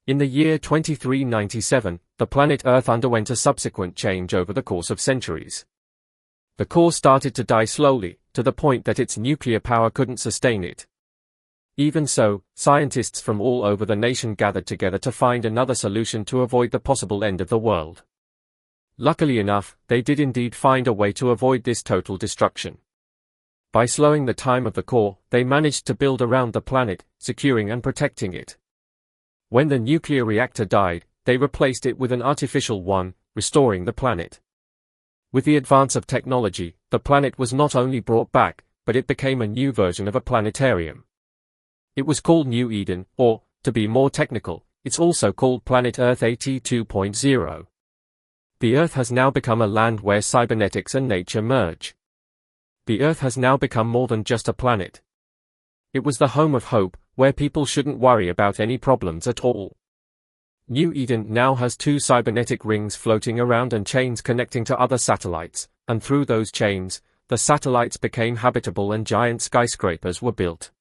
In the year 2397, the planet Earth underwent a subsequent change over the course of centuries. The core started to die slowly, to the point that its nuclear power couldn't sustain it. Even so, scientists from all over the nation gathered together to find another solution to avoid the possible end of the world. Luckily enough, they did indeed find a way to avoid this total destruction. By slowing the time of the core, they managed to build around the planet, securing and protecting it. When the nuclear reactor died, they replaced it with an artificial one, restoring the planet. With the advance of technology, the planet was not only brought back, but it became a new version of a planetarium. It was called New Eden, or, to be more technical, it's also called Planet Earth AT 2.0. The Earth has now become a land where cybernetics and nature merge. The Earth has now become more than just a planet. It was the home of hope, where people shouldn't worry about any problems at all. New Eden now has 2 cybernetic rings floating around and chains connecting to other satellites, and through those chains, the satellites became habitable and giant skyscrapers were built.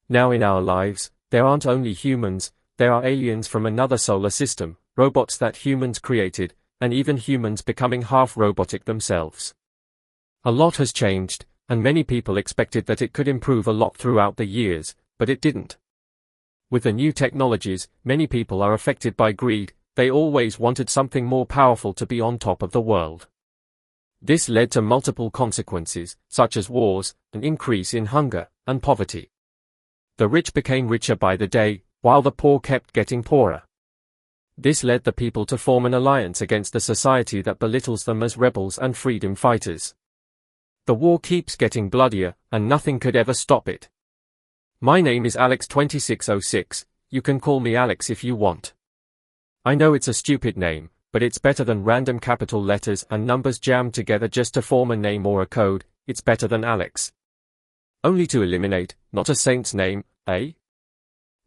Now in our lives, there aren't only humans, there are aliens from another solar system, robots that humans created, and even humans becoming half robotic themselves. A lot has changed, and many people expected that it could improve a lot throughout the years, but it didn't. With the new technologies, many people are affected by greed. They always wanted something more powerful to be on top of the world. This led to multiple consequences, such as wars, an increase in hunger, and poverty. The rich became richer by the day, while the poor kept getting poorer. This led the people to form an alliance against a society that belittles them as rebels and freedom fighters. The war keeps getting bloodier, and nothing could ever stop it. My name is Alex2606, you can call me Alex if you want. I know it's a stupid name, but it's better than random capital letters and numbers jammed together just to form a name or a code. It's better than Alex. Only to eliminate, not a saint's name, eh?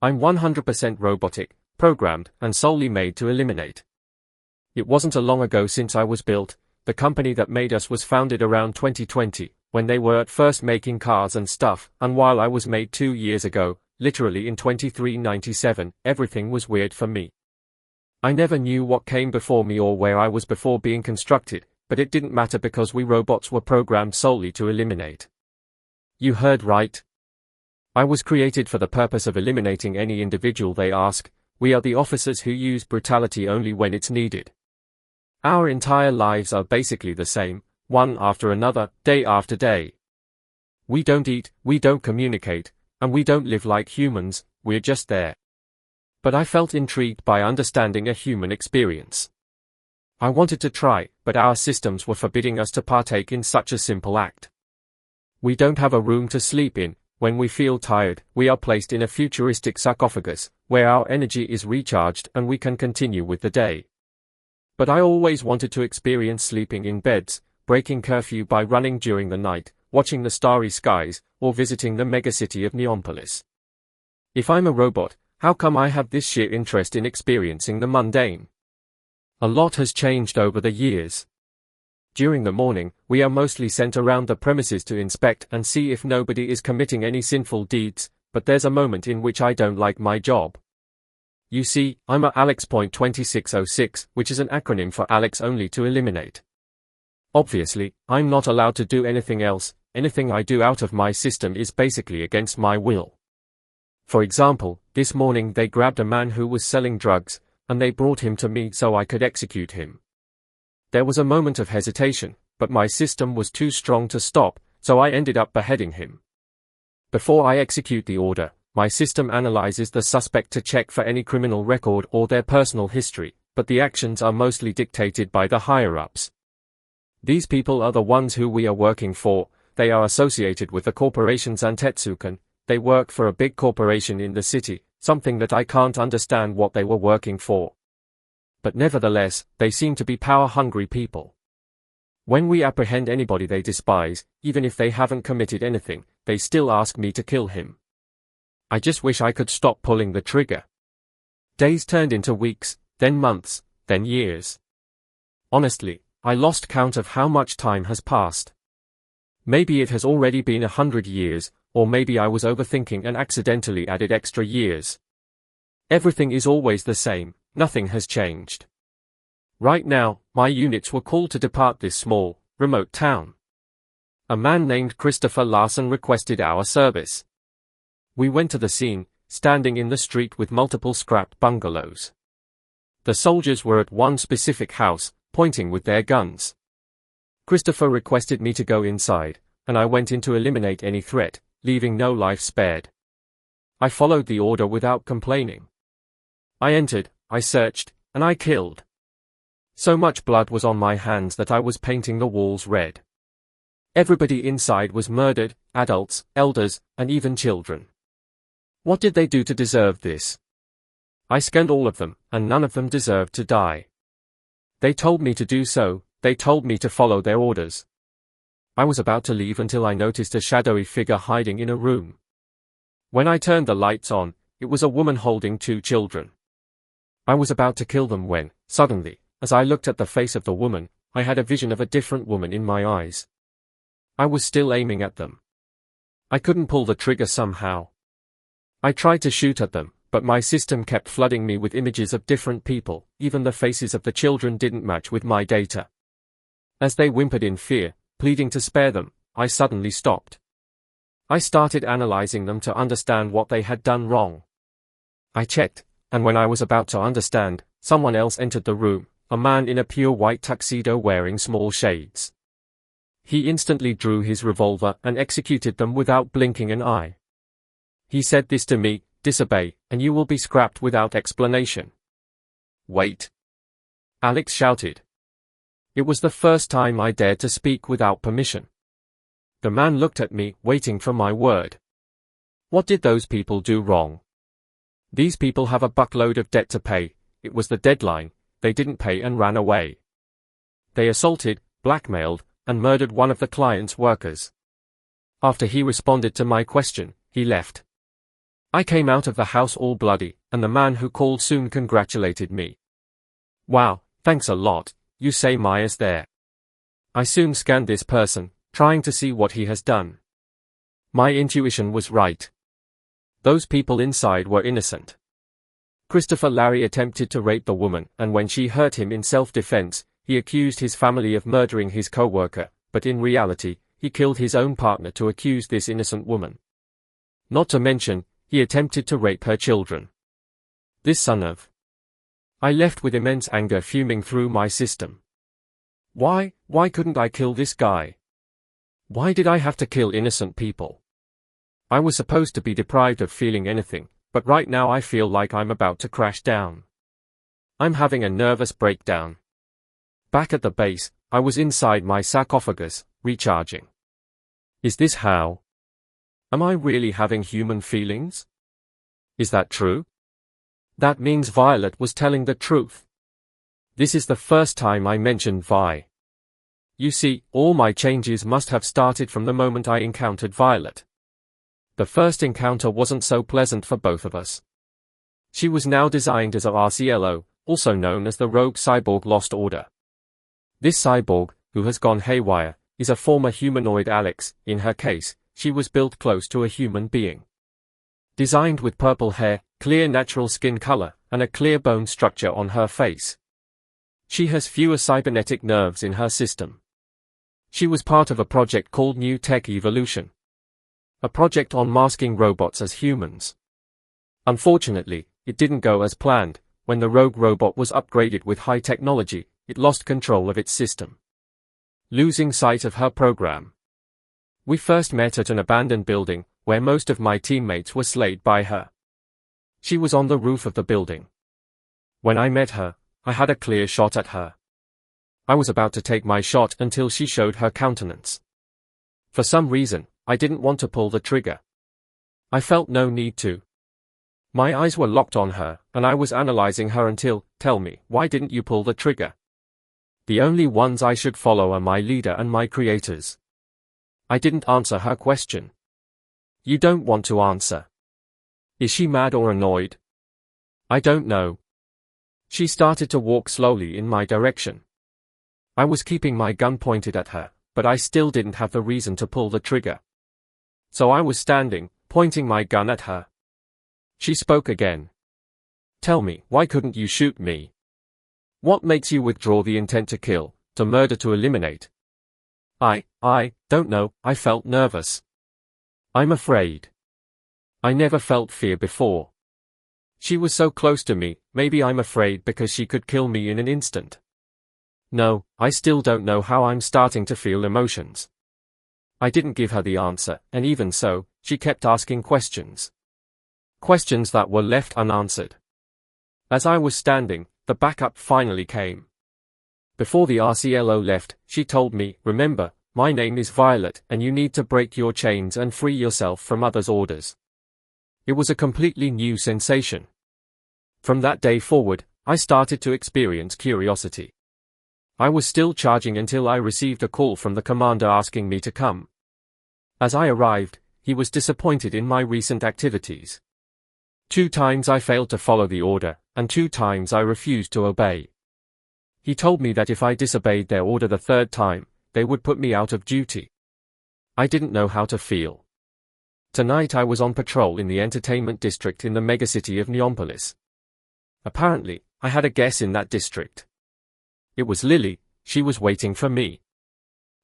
I'm 100% robotic, programmed, and solely made to eliminate. It wasn't a long ago since I was built. The company that made us was founded around 2020, when they were at first making cars and stuff, and while I was made 2 years ago, literally in 2397, everything was weird for me. I never knew what came before me or where I was before being constructed, but it didn't matter because we robots were programmed solely to eliminate. You heard right. I was created for the purpose of eliminating any individual they ask. We are the officers who use brutality only when it's needed. Our entire lives are basically the same, one after another, day after day. We don't eat, we don't communicate, and we don't live like humans, we're just there. But I felt intrigued by understanding a human experience. I wanted to try, but our systems were forbidding us to partake in such a simple act. We don't have a room to sleep in. When we feel tired, we are placed in a futuristic sarcophagus, where our energy is recharged and we can continue with the day. But I always wanted to experience sleeping in beds, breaking curfew by running during the night, watching the starry skies, or visiting the megacity of Neonpolis. If I'm a robot, how come I have this sheer interest in experiencing the mundane? A lot has changed over the years. During the morning, we are mostly sent around the premises to inspect and see if nobody is committing any sinful deeds, but there's a moment in which I don't like my job. You see, I'm a Alex.2606, which is an acronym for Alex only to eliminate. Obviously, I'm not allowed to do anything else. Anything I do out of my system is basically against my will. For example, this morning they grabbed a man who was selling drugs, and they brought him to me so I could execute him. There was a moment of hesitation, but my system was too strong to stop, so I ended up beheading him. Before I execute the order, my system analyzes the suspect to check for any criminal record or their personal history, but the actions are mostly dictated by the higher-ups. These people are the ones who we are working for. They are associated with the corporation Zantetsuken. They work for a big corporation in the city, something that I can't understand what they were working for. But nevertheless, they seem to be power-hungry people. When we apprehend anybody they despise, even if they haven't committed anything, they still ask me to kill him. I just wish I could stop pulling the trigger. Days turned into weeks, then months, then years. Honestly, I lost count of how much time has passed. Maybe it has already been 100 years, or maybe I was overthinking and accidentally added extra years. Everything is always the same, nothing has changed. Right now, my units were called to depart this small, remote town. A man named Christopher Larson requested our service. We went to the scene, standing in the street with multiple scrap bungalows. The soldiers were at one specific house, pointing with their guns. Christopher requested me to go inside, and I went in to eliminate any threat, leaving no life spared. I followed the order without complaining. I entered, I searched, and I killed. So much blood was on my hands that I was painting the walls red. Everybody inside was murdered, adults, elders, and even children. What did they do to deserve this? I scanned all of them, and none of them deserved to die. They told me to do so, they told me to follow their orders. I was about to leave until I noticed a shadowy figure hiding in a room. When I turned the lights on, it was a woman holding 2 children. I was about to kill them when, suddenly, as I looked at the face of the woman, I had a vision of a different woman in my eyes. I was still aiming at them. I couldn't pull the trigger somehow. I tried to shoot at them, but my system kept flooding me with images of different people, even the faces of the children didn't match with my data. As they whimpered in fear, pleading to spare them, I suddenly stopped. I started analyzing them to understand what they had done wrong. I checked, and when I was about to understand, someone else entered the room, a man in a pure white tuxedo wearing small shades. He instantly drew his revolver and executed them without blinking an eye. He said this to me, "Disobey, and you will be scrapped without explanation." "Wait!" Alex shouted. It was the first time I dared to speak without permission. The man looked at me, waiting for my word. What did those people do wrong? These people have a buckload of debt to pay, it was the deadline, they didn't pay and ran away. They assaulted, blackmailed, and murdered one of the client's workers. After he responded to my question, he left. I came out of the house all bloody, and the man who called soon congratulated me. "Wow, thanks a lot, you say Maya's there." I soon scanned this person, trying to see what he has done. My intuition was right. Those people inside were innocent. Christopher Larry attempted to rape the woman, and when she hurt him in self-defense, he accused his family of murdering his co-worker, but in reality, he killed his own partner to accuse this innocent woman. Not to mention, he attempted to rape her children. This son of... I left with immense anger fuming through my system. Why couldn't I kill this guy? Why did I have to kill innocent people? I was supposed to be deprived of feeling anything, but right now I feel like I'm about to crash down. I'm having a nervous breakdown. Back at the base, I was inside my sarcophagus, recharging. Is this how? Am I really having human feelings? Is that true? That means Violet was telling the truth. This is the first time I mentioned Vi. You see, all my changes must have started from the moment I encountered Violet. The first encounter wasn't so pleasant for both of us. She was now designed as a RCLO, also known as the Rogue Cyborg Lost Order. This cyborg, who has gone haywire, is a former humanoid Alex. In her case, she was built close to a human being. Designed with purple hair, clear natural skin color, and a clear bone structure on her face. She has fewer cybernetic nerves in her system. She was part of a project called New Tech Evolution. A project on masking robots as humans. Unfortunately, it didn't go as planned. When the rogue robot was upgraded with high technology, it lost control of its system, losing sight of her program. We first met at an abandoned building, where most of my teammates were slayed by her. She was on the roof of the building. When I met her, I had a clear shot at her. I was about to take my shot until she showed her countenance. For some reason, I didn't want to pull the trigger. I felt no need to. My eyes were locked on her, and I was analyzing her until, tell me, why didn't you pull the trigger? The only ones I should follow are my leader and my creators. I didn't answer her question. You don't want to answer. Is she mad or annoyed? I don't know. She started to walk slowly in my direction. I was keeping my gun pointed at her, but I still didn't have the reason to pull the trigger. So I was standing, pointing my gun at her. She spoke again. Tell me, why couldn't you shoot me? What makes you withdraw the intent to kill, to murder, to eliminate? I don't know, I felt nervous. I'm afraid. I never felt fear before. She was so close to me, maybe I'm afraid because she could kill me in an instant. No, I still don't know how I'm starting to feel emotions. I didn't give her the answer, and even so, she kept asking questions. Questions that were left unanswered. As I was standing, the backup finally came. Before the RCLO left, she told me, remember, my name is Violet and you need to break your chains and free yourself from others' orders. It was a completely new sensation. From that day forward, I started to experience curiosity. I was still charging until I received a call from the commander asking me to come. As I arrived, he was disappointed in my recent activities. 2 times I failed to follow the order, and 2 times I refused to obey. He told me that if I disobeyed their order the 3rd time, they would put me out of duty. I didn't know how to feel. Tonight I was on patrol in the entertainment district in the megacity of Neopolis. Apparently, I had a guess in that district. It was Lily. She was waiting for me.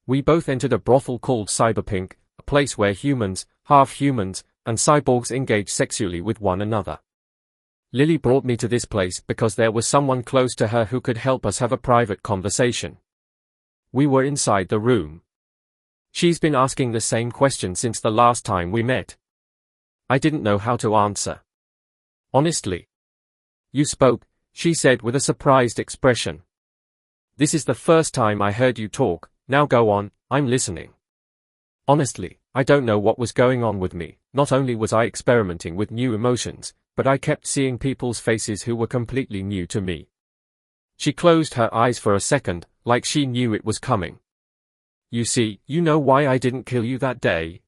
We both entered a brothel called Cyberpunk, a place where humans, half-humans, and cyborgs engage sexually with one another. Lily brought me to this place because there was someone close to her who could help us have a private conversation. We were inside the room. She's been asking the same question since the last time we met. I didn't know how to answer. Honestly. You spoke, she said with a surprised expression. This is the first time I heard you talk, now go on, I'm listening. Honestly, I don't know what was going on with me. Not only was I experimenting with new emotions, but I kept seeing people's faces who were completely new to me. She closed her eyes for a second, like she knew it was coming. You see, you know why I didn't kill you that day?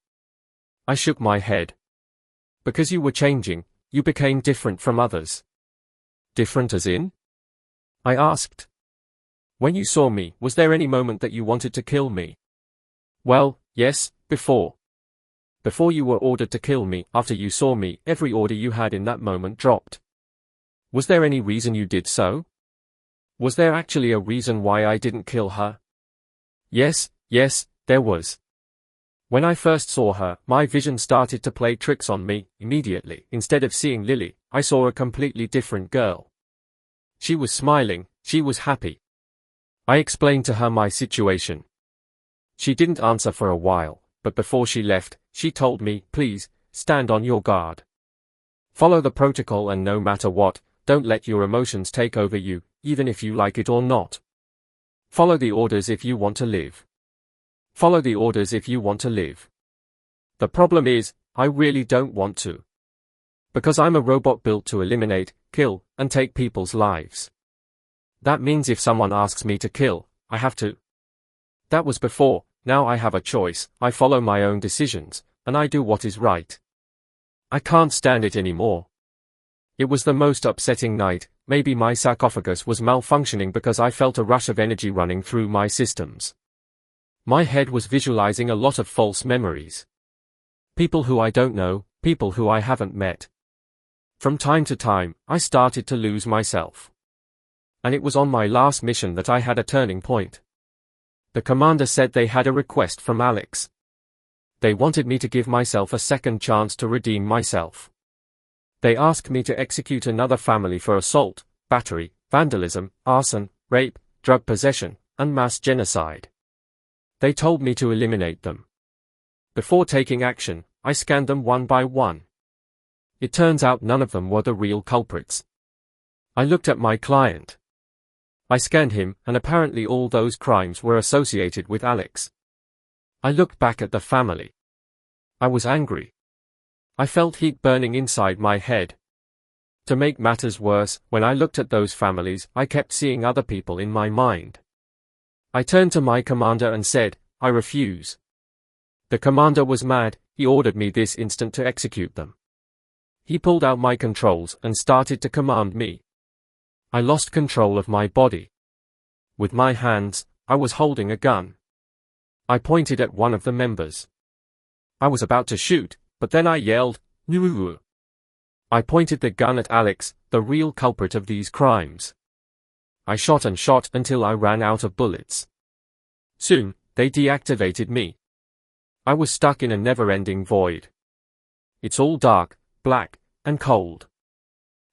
I shook my head. Because you were changing, you became different from others. Different as in? I asked. When you saw me, was there any moment that you wanted to kill me? Well, yes, before. Before you were ordered to kill me, after you saw me, every order you had in that moment dropped. Was there any reason you did so? Was there actually a reason why I didn't kill her? Yes, there was. When I first saw her, my vision started to play tricks on me. Immediately, instead of seeing Lily, I saw a completely different girl. She was smiling, she was happy. I explained to her my situation. She didn't answer for a while, but before she left, she told me, please, stand on your guard. Follow the protocol and no matter what, don't let your emotions take over you, even if you like it or not. Follow the orders if you want to live. Follow the orders if you want to live. The problem is, I really don't want to. Because I'm a robot built to eliminate, kill, and take people's lives. That means if someone asks me to kill, I have to. That was before, now I have a choice, I follow my own decisions, and I do what is right. I can't stand it anymore. It was the most upsetting night. Maybe my sarcophagus was malfunctioning because I felt a rush of energy running through my systems. My head was visualizing a lot of false memories. People who I don't know, people who I haven't met. From time to time, I started to lose myself. And it was on my last mission that I had a turning point. The commander said they had a request from Alex. They wanted me to give myself a second chance to redeem myself. They asked me to execute another family for assault, battery, vandalism, arson, rape, drug possession, and mass genocide. They told me to eliminate them. Before taking action, I scanned them one by one. It turns out none of them were the real culprits. I looked at my client. I scanned him, and apparently all those crimes were associated with Alex. I looked back at the family. I was angry. I felt heat burning inside my head. To make matters worse, when I looked at those families, I kept seeing other people in my mind. I turned to my commander and said, I refuse. The commander was mad. He ordered me this instant to execute them. He pulled out my controls and started to command me. I lost control of my body. With my hands, I was holding a gun. I pointed at one of the members. I was about to shoot, but then I yelled, "Nuuu." I pointed the gun at Alex, the real culprit of these crimes. I shot and shot until I ran out of bullets. Soon, they deactivated me. I was stuck in a never-ending void. It's all dark, black, and cold.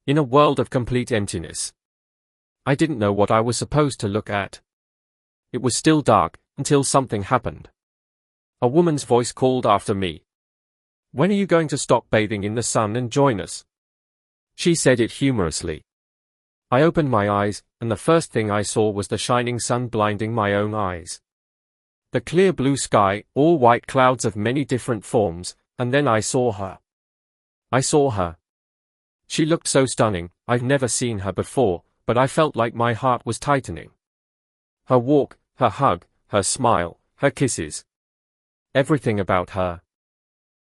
In a world of complete emptiness. I didn't know what I was supposed to look at. It was still dark, until something happened. A woman's voice called after me. "When are you going to stop bathing in the sun and join us?" She said it humorously. I opened my eyes, and the first thing I saw was the shining sun blinding my own eyes. The clear blue sky, all white clouds of many different forms, and then I saw her. I saw her. She looked so stunning, I've never seen her before, but I felt like my heart was tightening. Her walk, her hug, her smile, her kisses. Everything about her.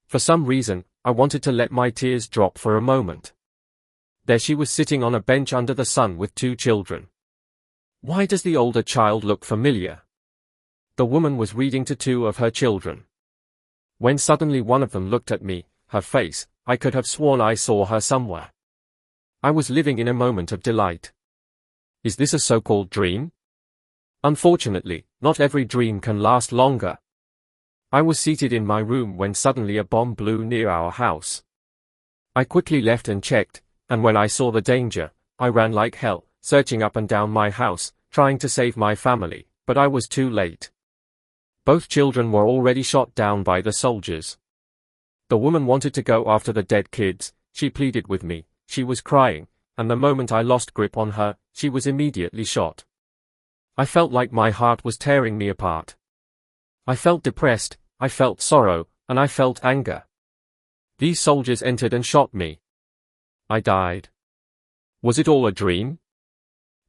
For some reason, I wanted to let my tears drop for a moment. There she was sitting on a bench under the sun with 2 children. Why does the older child look familiar? The woman was reading to 2 of her children. When suddenly one of them looked at me, her face, I could have sworn I saw her somewhere. I was living in a moment of delight. Is this a so-called dream? Unfortunately, not every dream can last longer. I was seated in my room when suddenly a bomb blew near our house. I quickly left and checked, and when I saw the danger, I ran like hell, searching up and down my house, trying to save my family, but I was too late. Both children were already shot down by the soldiers. The woman wanted to go after the dead kids, she pleaded with me, she was crying, and the moment I lost grip on her, she was immediately shot. I felt like my heart was tearing me apart. I felt depressed, I felt sorrow, and I felt anger. These soldiers entered and shot me. I died. Was it all a dream?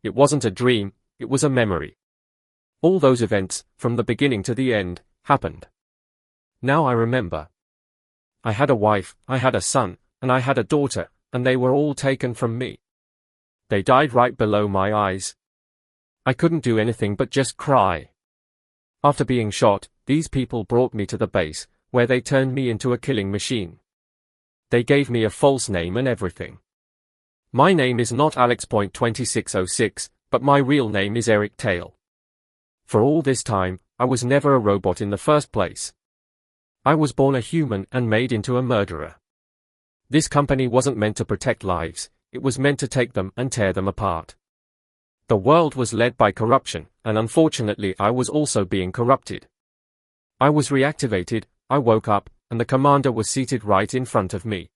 It wasn't a dream, it was a memory. All those events, from the beginning to the end, happened. Now I remember. I had a wife, I had a son, and I had a daughter, and they were all taken from me. They died right below my eyes. I couldn't do anything but just cry. After being shot, these people brought me to the base, where they turned me into a killing machine. They gave me a false name and everything. My name is not Alex.2606, but my real name is Eric Tail. For all this time, I was never a robot in the first place. I was born a human and made into a murderer. This company wasn't meant to protect lives, it was meant to take them and tear them apart. The world was led by corruption, and unfortunately I was also being corrupted. I was reactivated, I woke up, and the commander was seated right in front of me.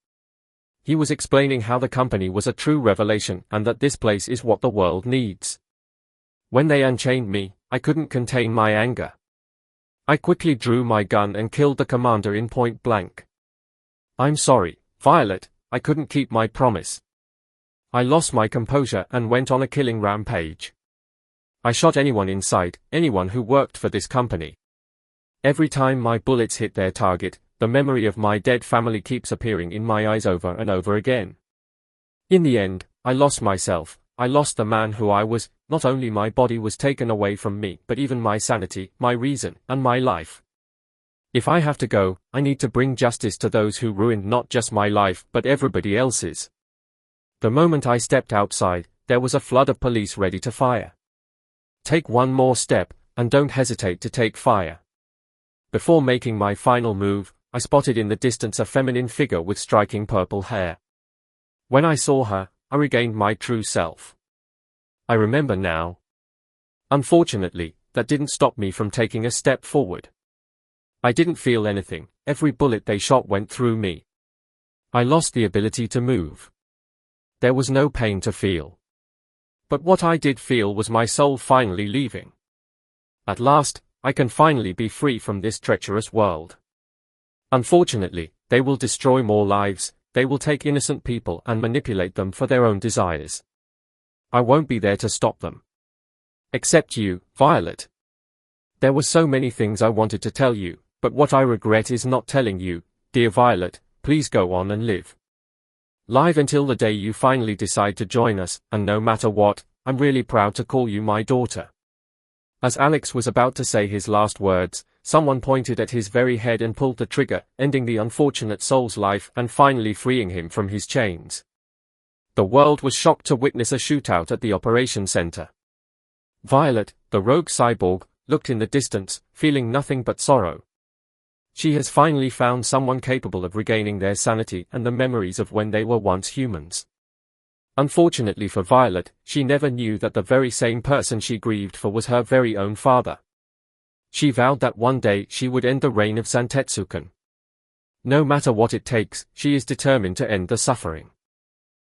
He was explaining how the company was a true revelation and that this place is what the world needs. When they unchained me, I couldn't contain my anger. I quickly drew my gun and killed the commander in point blank. I'm sorry, Violet, I couldn't keep my promise. I lost my composure and went on a killing rampage. I shot anyone in sight, anyone who worked for this company. Every time my bullets hit their target, the memory of my dead family keeps appearing in my eyes over and over again. In the end, I lost myself, I lost the man who I was, not only my body was taken away from me, but even my sanity, my reason, and my life. If I have to go, I need to bring justice to those who ruined not just my life, but everybody else's. The moment I stepped outside, there was a flood of police ready to fire. Take one more step, and don't hesitate to take fire. Before making my final move, I spotted in the distance a feminine figure with striking purple hair. When I saw her, I regained my true self. I remember now. Unfortunately, that didn't stop me from taking a step forward. I didn't feel anything, every bullet they shot went through me. I lost the ability to move. There was no pain to feel. But what I did feel was my soul finally leaving. At last, I can finally be free from this treacherous world. Unfortunately, they will destroy more lives, they will take innocent people and manipulate them for their own desires. I won't be there to stop them. Except you, Violet. There were so many things I wanted to tell you, but what I regret is not telling you. Dear Violet, please go on and live. Live until the day you finally decide to join us, and no matter what, I'm really proud to call you my daughter. As Alex was about to say his last words, someone pointed at his very head and pulled the trigger, ending the unfortunate soul's life and finally freeing him from his chains. The world was shocked to witness a shootout at the operation center. Violet, the rogue cyborg, looked in the distance, feeling nothing but sorrow. She has finally found someone capable of regaining their sanity and the memories of when they were once humans. Unfortunately for Violet, she never knew that the very same person she grieved for was her very own father. She vowed that one day she would end the reign of Santetsuken. No matter what it takes, she is determined to end the suffering.